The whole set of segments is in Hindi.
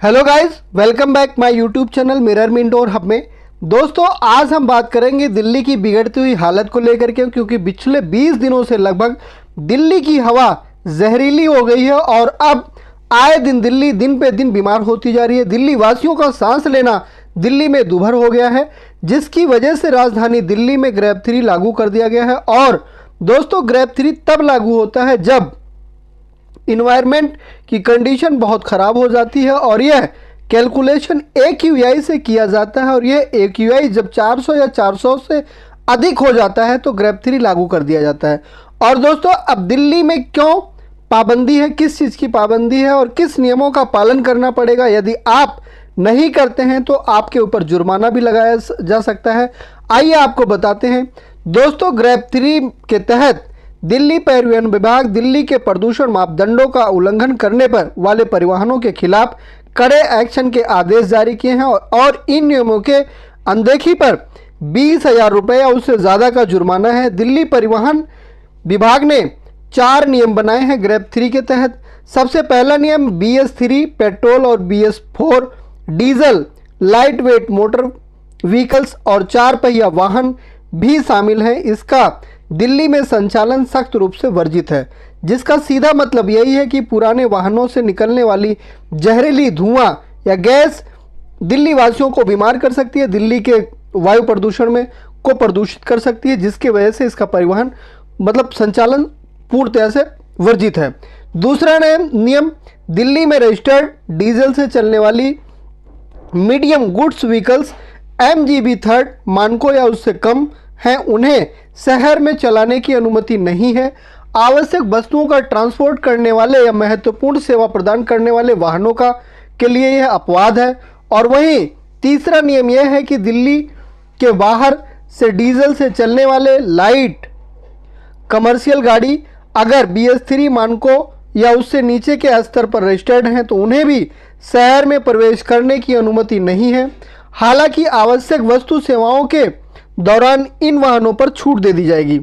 Hello guys, welcome back my YouTube channel mirror mint और हब में। दोस्तों, आज हम बात करेंगे दिल्ली की बिगड़ती हुई हालत को लेकर के, क्योंकि पिछले 20 दिनों से लगभग दिल्ली की हवा जहरीली हो गई है और अब आए दिन दिल्ली दिन पे दिन बीमार होती जा रही है। दिल्ली वासियों का सांस लेना दिल्ली में दूभर हो गया है, जिसकी वजह से राजधानी दिल्ली में ग्रैब 3 लागू कर दिया गया है। और दोस्तों, ग्रैब 3 तब लागू होता है जब इन्वायरमेंट की कंडीशन बहुत ख़राब हो जाती है और यह कैलकुलेशन AQI से किया जाता है और यह AQI जब 400 या 400 से अधिक हो जाता है तो ग्रैब 3 लागू कर दिया जाता है। और दोस्तों, अब दिल्ली में क्यों पाबंदी है, किस चीज़ की पाबंदी है और किस नियमों का पालन करना पड़ेगा, यदि आप नहीं करते हैं तो आपके ऊपर जुर्माना भी लगाया जा सकता है। आइए आपको बताते हैं। दोस्तों, ग्रैब 3 के तहत दिल्ली परिवहन विभाग दिल्ली के प्रदूषण मापदंडों का उल्लंघन करने पर वाले परिवहनों के खिलाफ कड़े एक्शन के आदेश जारी किए हैं और इन नियमों के अनदेखी पर 20,000 रुपये या उससे ज़्यादा का जुर्माना है। दिल्ली परिवहन विभाग ने 4 नियम बनाए हैं ग्रैब 3 के तहत। सबसे पहला नियम BS3 पेट्रोल और BS4 diesel light weight motor vehicles और 4 पहिया वाहन भी शामिल हैं। इसका दिल्ली में संचालन सख्त रूप से वर्जित है, जिसका सीधा मतलब यही है कि पुराने वाहनों से निकलने वाली जहरीली धुआं या गैस दिल्ली वासियों को बीमार कर सकती है, दिल्ली के वायु प्रदूषण में को प्रदूषित कर सकती है, जिसकी वजह से इसका परिवहन संचालन पूर्णतः से वर्जित है। दूसरा नियम दिल्ली में रजिस्टर्ड डीजल से चलने वाली मीडियम गुड्स व्हीकल्स MGB 3 मानकों या उससे कम हैं, उन्हें शहर में चलाने की अनुमति नहीं है। आवश्यक वस्तुओं का ट्रांसपोर्ट करने वाले या महत्वपूर्ण सेवा प्रदान करने वाले वाहनों के लिए यह अपवाद है। और वहीं तीसरा नियम यह है कि दिल्ली के बाहर से डीजल से चलने वाले लाइट कमर्शियल गाड़ी अगर BS3 मानकों या उससे नीचे के स्तर पर रजिस्टर्ड हैं तो उन्हें भी शहर में प्रवेश करने की अनुमति नहीं है। हालांकि आवश्यक वस्तु सेवाओं के दौरान इन वाहनों पर छूट दे दी जाएगी।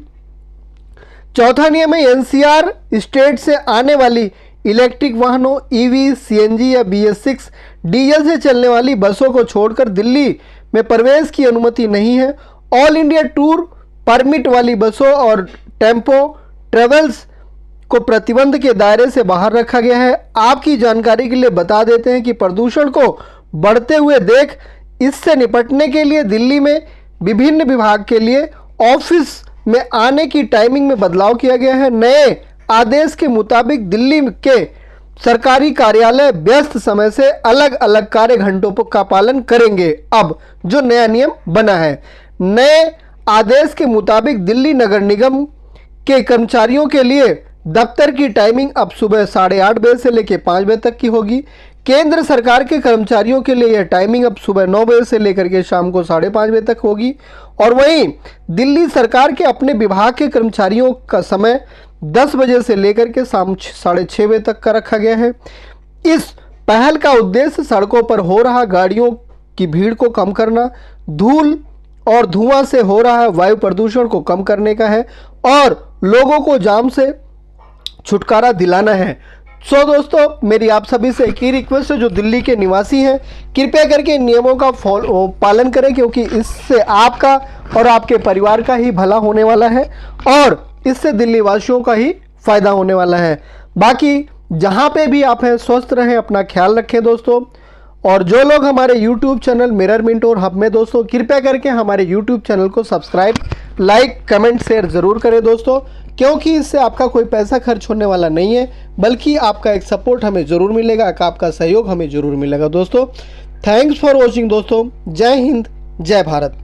चौथा नियम है NCR स्टेट से आने वाली इलेक्ट्रिक वाहनों EV, CNG या BS6 डीजल से चलने वाली बसों को छोड़कर दिल्ली में प्रवेश की अनुमति नहीं है। ऑल इंडिया टूर परमिट वाली बसों और टेम्पो ट्रेवल्स को प्रतिबंध के दायरे से बाहर रखा गया है। आपकी जानकारी के लिए बता देते हैं कि प्रदूषण को बढ़ते हुए देख इससे निपटने के लिए दिल्ली में विभिन्न विभाग के लिए ऑफिस में आने की टाइमिंग में बदलाव किया गया है। नए आदेश के मुताबिक दिल्ली के सरकारी कार्यालय व्यस्त समय से अलग अलग कार्य घंटों का पालन करेंगे। अब जो नया नियम बना है, नए आदेश के मुताबिक दिल्ली नगर निगम के कर्मचारियों के लिए दफ्तर की टाइमिंग अब सुबह 8:30 बजे से लेकर 5 बजे तक की होगी। केंद्र सरकार के कर्मचारियों के लिए यह टाइमिंग अब सुबह 9 बजे से लेकर के शाम को 5:30 बजे तक होगी। और वहीं दिल्ली सरकार के अपने विभाग के कर्मचारियों का समय 10 बजे से लेकर के शाम 6:30 बजे तक का रखा गया है। इस पहल का उद्देश्य सड़कों पर हो रहा गाड़ियों की भीड़ को कम करना, धूल और धुआं से हो रहा वायु प्रदूषण को कम करने का है और लोगों को जाम से छुटकारा दिलाना है। दोस्तों, मेरी आप सभी से एक ही रिक्वेस्ट है, जो दिल्ली के निवासी हैं कृपया करके इन नियमों का पालन करें, क्योंकि इससे आपका और आपके परिवार का ही भला होने वाला है और इससे दिल्ली वासियों का ही फायदा होने वाला है। बाकी जहां पे भी आप हैं, स्वस्थ रहें, अपना ख्याल रखें दोस्तों। और जो लोग हमारे YouTube चैनल मिरर मिंट और हब में दोस्तों, कृपया करके हमारे YouTube चैनल को सब्सक्राइब, लाइक, कमेंट, शेयर ज़रूर करें दोस्तों, क्योंकि इससे आपका कोई पैसा खर्च होने वाला नहीं है, बल्कि आपका एक सपोर्ट हमें ज़रूर मिलेगा, आपका सहयोग हमें ज़रूर मिलेगा दोस्तों। थैंक्स फॉर वॉचिंग दोस्तों। जय हिंद, जय भारत।